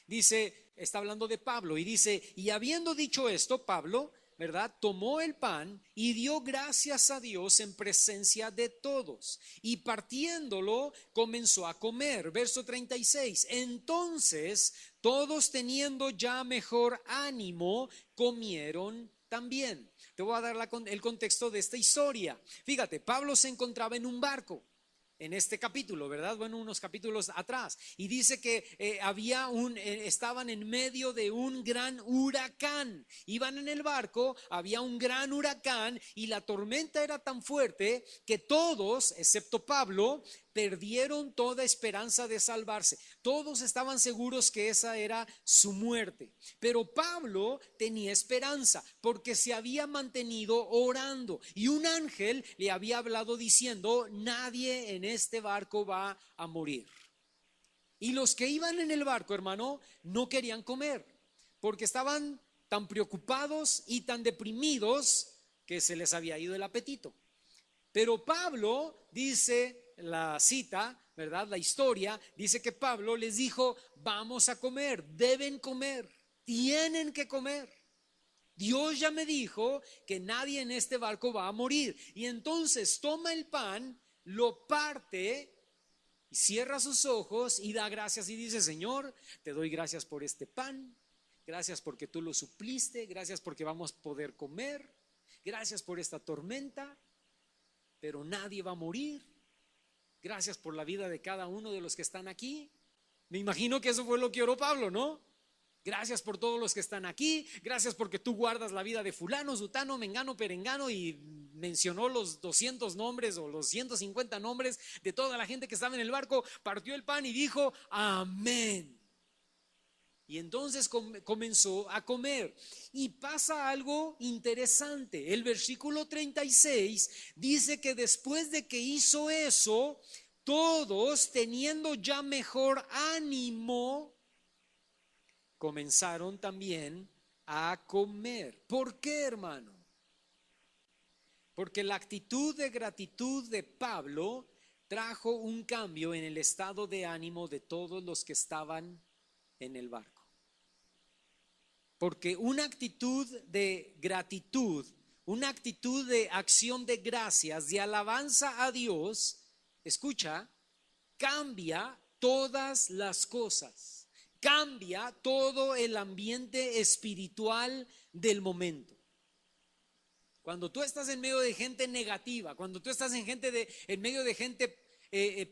Dice, está hablando de Pablo y dice, y habiendo dicho esto, Pablo, ¿verdad? Tomó el pan y dio gracias a Dios en presencia de todos. Y partiéndolo, comenzó a comer. Verso 36. Entonces, todos teniendo ya mejor ánimo, comieron también. Te voy a dar el contexto de esta historia. Fíjate, Pablo se encontraba en un barco. En este capítulo, ¿verdad? Bueno, unos capítulos atrás. Y dice que estaban en medio de un gran huracán. Iban en el barco, había un gran huracán y la tormenta era tan fuerte que todos, excepto Pablo, perdieron toda esperanza de salvarse. Todos estaban seguros que esa era su muerte. Pero Pablo tenía esperanza porque se había mantenido orando y un ángel le había hablado diciendo, nadie en este barco va a morir. Y los que iban en el barco, hermano, no querían comer porque estaban tan preocupados y tan deprimidos que se les había ido el apetito. Pero Pablo, dice la cita, ¿verdad? La historia, dice que Pablo les dijo, vamos a comer, deben comer, tienen que comer. Dios ya me dijo que nadie en este barco va a morir. Y entonces toma el pan, lo parte, cierra sus ojos y da gracias y dice, Señor, te doy gracias por este pan, gracias porque tú lo supliste, gracias porque vamos a poder comer, gracias por esta tormenta. Pero nadie va a morir. Gracias por la vida de cada uno de los que están aquí. Me imagino que eso fue lo que oró Pablo, ¿no? Gracias por todos los que están aquí. Gracias porque tú guardas la vida de fulano, sutano, mengano, perengano. Y mencionó los 200 nombres o los 150 nombres de toda la gente que estaba en el barco. Partió el pan y dijo, amén. Y entonces comenzó a comer. Y pasa algo interesante. El versículo 36 dice que después de que hizo eso, todos teniendo ya mejor ánimo, comenzaron también a comer. ¿Por qué, hermano? Porque la actitud de gratitud de Pablo trajo un cambio en el estado de ánimo de todos los que estaban en el barco. Porque una actitud de gratitud, una actitud de acción de gracias, de alabanza a Dios, escucha, cambia todas las cosas, cambia todo el ambiente espiritual del momento. Cuando tú estás en medio de gente negativa, cuando tú estás en medio de gente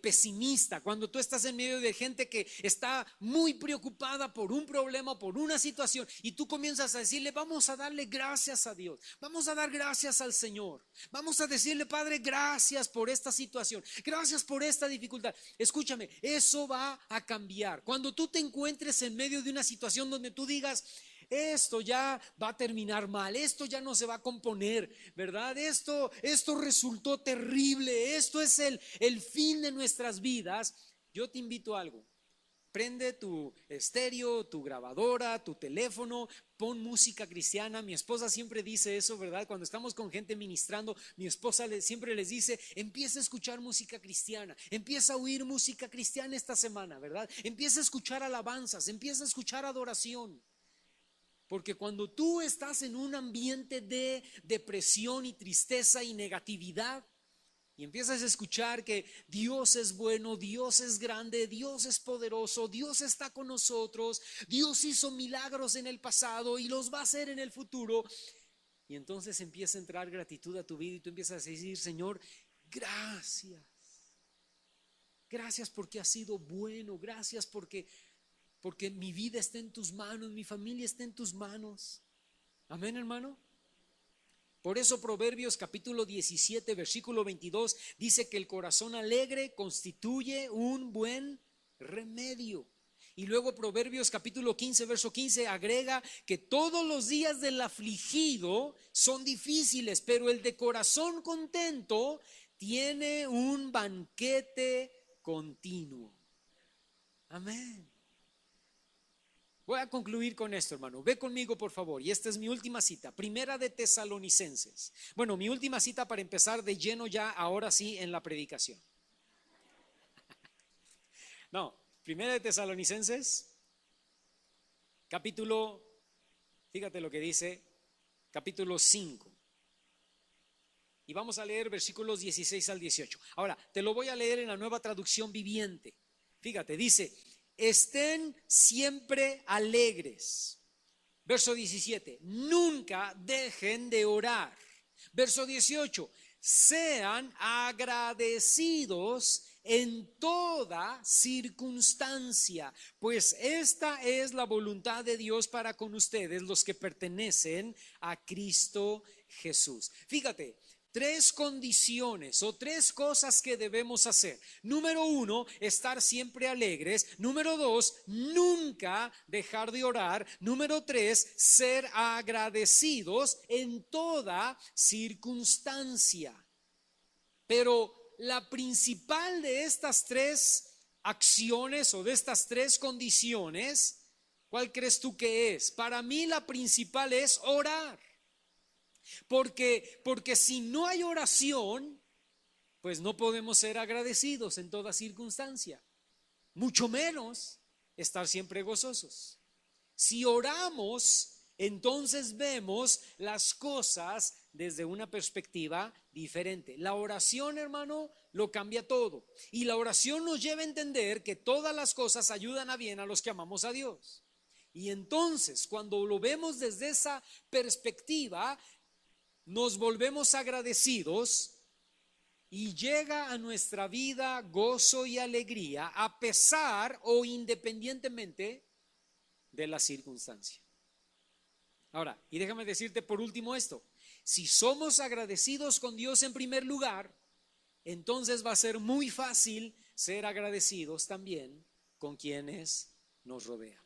pesimista, cuando tú estás en medio de gente que está muy preocupada por un problema, por una situación, y tú comienzas a decirle, vamos a darle gracias a Dios, vamos a dar gracias al Señor, vamos a decirle, Padre, gracias por esta situación, gracias por esta dificultad. Escúchame, eso va a cambiar. Cuando tú te encuentres en medio de una situación donde tú digas, esto ya va a terminar mal, esto ya no se va a componer, ¿verdad? Esto resultó terrible, esto es el fin de nuestras vidas. Yo te invito a algo. Prende tu estéreo, tu grabadora, tu teléfono, pon música cristiana. Mi esposa siempre dice eso, ¿verdad? Cuando estamos con gente ministrando, mi esposa siempre les dice, empieza a escuchar música cristiana, empieza a oír música cristiana esta semana, ¿verdad? Empieza a escuchar alabanzas, empieza a escuchar adoración. Porque cuando tú estás en un ambiente de depresión y tristeza y negatividad y empiezas a escuchar que Dios es bueno, Dios es grande, Dios es poderoso, Dios está con nosotros, Dios hizo milagros en el pasado y los va a hacer en el futuro, y entonces empieza a entrar gratitud a tu vida y tú empiezas a decir, Señor, gracias, gracias porque has sido bueno, gracias porque mi vida está en tus manos, mi familia está en tus manos. Amén, hermano. Por eso Proverbios capítulo 17, versículo 22 dice que el corazón alegre constituye un buen remedio. Y luego Proverbios capítulo 15, verso 15 agrega que todos los días del afligido son difíciles, pero el de corazón contento tiene un banquete continuo. Amén. Voy a concluir con esto, hermano. Ve conmigo, por favor. Y esta es mi última cita. Primera de Tesalonicenses. Bueno, mi última cita para empezar de lleno ya, ahora sí, en la predicación. No, Primera de Tesalonicenses, capítulo, fíjate lo que dice, capítulo 5. Y vamos a leer versículos 16 al 18. Ahora, te lo voy a leer en la Nueva Traducción Viviente. Fíjate, dice: estén siempre alegres. Verso 17, nunca dejen de orar. Verso 18, sean agradecidos en toda circunstancia, pues esta es la voluntad de Dios para con ustedes, los que pertenecen a Cristo Jesús. Fíjate, tres condiciones o tres cosas que debemos hacer. Número uno, estar siempre alegres. Número dos, nunca dejar de orar. Número tres, ser agradecidos en toda circunstancia. Pero la principal de estas tres acciones o de estas tres condiciones, ¿cuál crees tú que es? Para mí la principal es orar. Porque si no hay oración, pues no podemos ser agradecidos en toda circunstancia, mucho menos estar siempre gozosos. Si oramos, entonces vemos las cosas desde una perspectiva diferente. La oración, hermano, lo cambia todo. Y la oración nos lleva a entender que todas las cosas ayudan a bien a los que amamos a Dios. Y entonces, cuando lo vemos desde esa perspectiva, nos volvemos agradecidos y llega a nuestra vida gozo y alegría a pesar o independientemente de la circunstancia. Ahora, y déjame decirte por último esto: si somos agradecidos con Dios en primer lugar, entonces va a ser muy fácil ser agradecidos también con quienes nos rodean.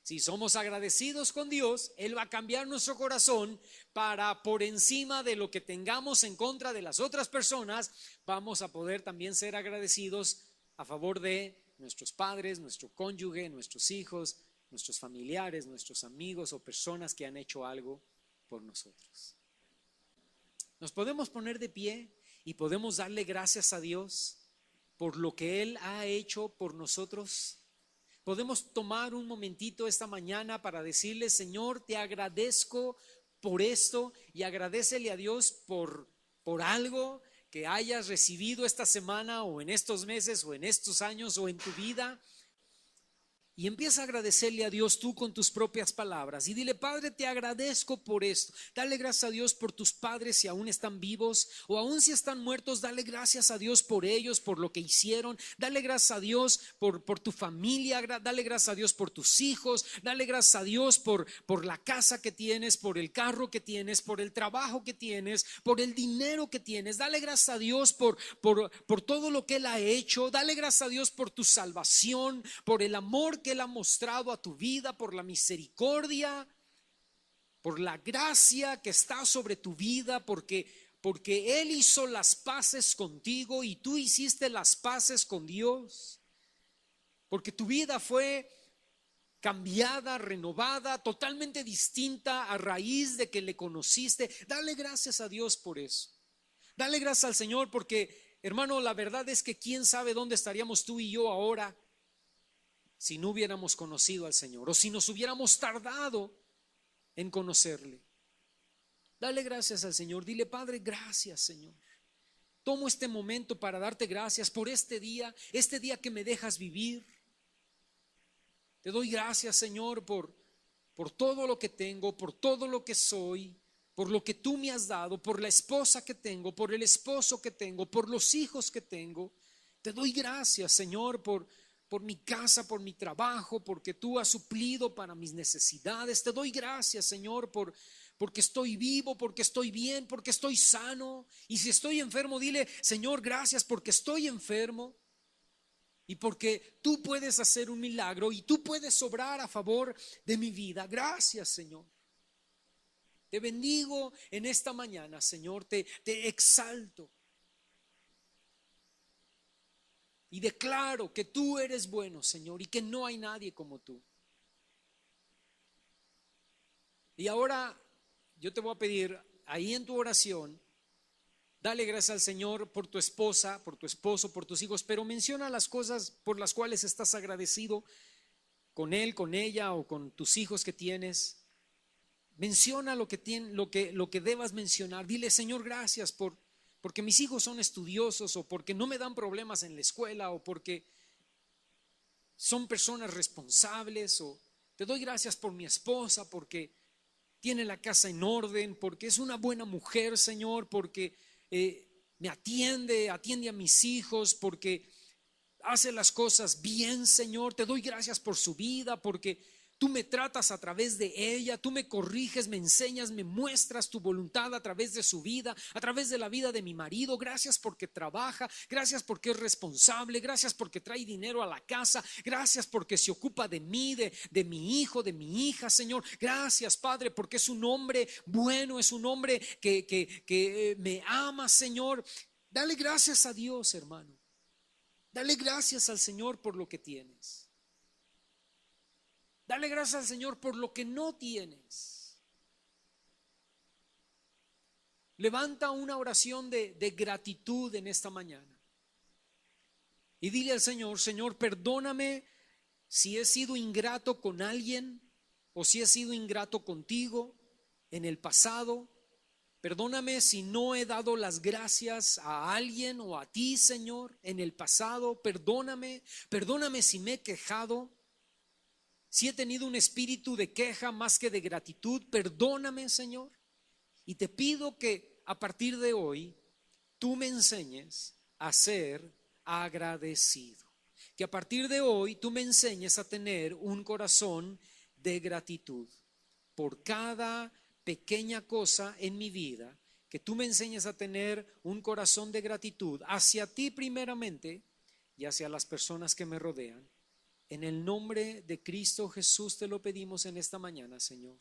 Si somos agradecidos con Dios, Él va a cambiar nuestro corazón para, por encima de lo que tengamos en contra de las otras personas, vamos a poder también ser agradecidos a favor de nuestros padres, nuestro cónyuge, nuestros hijos, nuestros familiares, nuestros amigos o personas que han hecho algo por nosotros. Nos podemos poner de pie y podemos darle gracias a Dios por lo que Él ha hecho por nosotros. Podemos tomar un momentito esta mañana para decirle: Señor, te agradezco por esto, y agradécele a Dios por algo que hayas recibido esta semana o en estos meses o en estos años o en tu vida. Y empieza a agradecerle a Dios tú con tus propias palabras y dile: Padre, te agradezco por esto. Dale gracias a Dios por tus padres si aún están vivos, o aún si están muertos. Dale gracias a Dios por ellos, por lo que hicieron. Dale gracias a Dios por tu familia. Dale gracias a Dios por tus hijos. Dale gracias a Dios por la casa que tienes, por el carro que tienes, por el trabajo que tienes, por el dinero que tienes. Dale gracias a Dios por todo lo que Él ha hecho. Dale gracias a Dios por tu salvación, por el amor que Él ha mostrado a tu vida, por la misericordia, por la gracia que está sobre tu vida, porque Él hizo las paces contigo y tú hiciste las paces con Dios, porque tu vida fue cambiada, renovada, totalmente distinta a raíz de que le conociste. Dale gracias a Dios por eso. Dale gracias al Señor, porque, hermano, la verdad es que quién sabe dónde estaríamos tú y yo ahora si no hubiéramos conocido al Señor, o si nos hubiéramos tardado en conocerle. Dale gracias al Señor. Dile: Padre, gracias, Señor. Tomo este momento para darte gracias por este día que me dejas vivir. Te doy gracias, Señor, por todo lo que tengo, por todo lo que soy, por lo que tú me has dado, por la esposa que tengo, por el esposo que tengo, por los hijos que tengo. Te doy gracias, Señor, por mi casa, por mi trabajo, porque tú has suplido para mis necesidades. Te doy gracias, Señor, por porque estoy vivo, porque estoy bien, porque estoy sano. Y si estoy enfermo, dile, Señor, gracias porque estoy enfermo y porque tú puedes hacer un milagro y tú puedes obrar a favor de mi vida. Gracias, Señor. Te bendigo en esta mañana, Señor, te exalto. Y declaro que tú eres bueno, Señor, y que no hay nadie como tú. Y ahora yo te voy a pedir, ahí en tu oración, dale gracias al Señor por tu esposa, por tu esposo, por tus hijos, pero menciona las cosas por las cuales estás agradecido con él, con ella o con tus hijos que tienes. Menciona lo que debas mencionar. Dile, Señor, gracias porque mis hijos son estudiosos, o porque no me dan problemas en la escuela, o porque son personas responsables, o te doy gracias por mi esposa, porque tiene la casa en orden, porque es una buena mujer, Señor, porque me atiende a mis hijos, porque hace las cosas bien, Señor. Te doy gracias por su vida, porque tú me tratas a través de ella, tú me corriges, me enseñas, me muestras tu voluntad a través de su vida, a través de la vida de mi marido. Gracias porque trabaja, gracias porque es responsable, gracias porque trae dinero a la casa, gracias porque se ocupa de mí, de mi hijo, de mi hija, Señor. Gracias, Padre, porque es un hombre bueno, es un hombre que me ama, Señor. Dale gracias a Dios, hermano. Dale gracias al Señor por lo que tienes. Dale gracias al Señor por lo que no tienes. Levanta una oración de gratitud en esta mañana. Y dile al Señor, Señor, perdóname si he sido ingrato con alguien o si he sido ingrato contigo en el pasado. Perdóname si no he dado las gracias a alguien o a ti, Señor, en el pasado. Perdóname si me he quejado, si he tenido un espíritu de queja más que de gratitud. Perdóname, Señor. Y te pido que a partir de hoy tú me enseñes a ser agradecido. Que a partir de hoy tú me enseñes a tener un corazón de gratitud por cada pequeña cosa en mi vida. Que tú me enseñes a tener un corazón de gratitud hacia ti primeramente y hacia las personas que me rodean. En el nombre de Cristo Jesús te lo pedimos en esta mañana, Señor.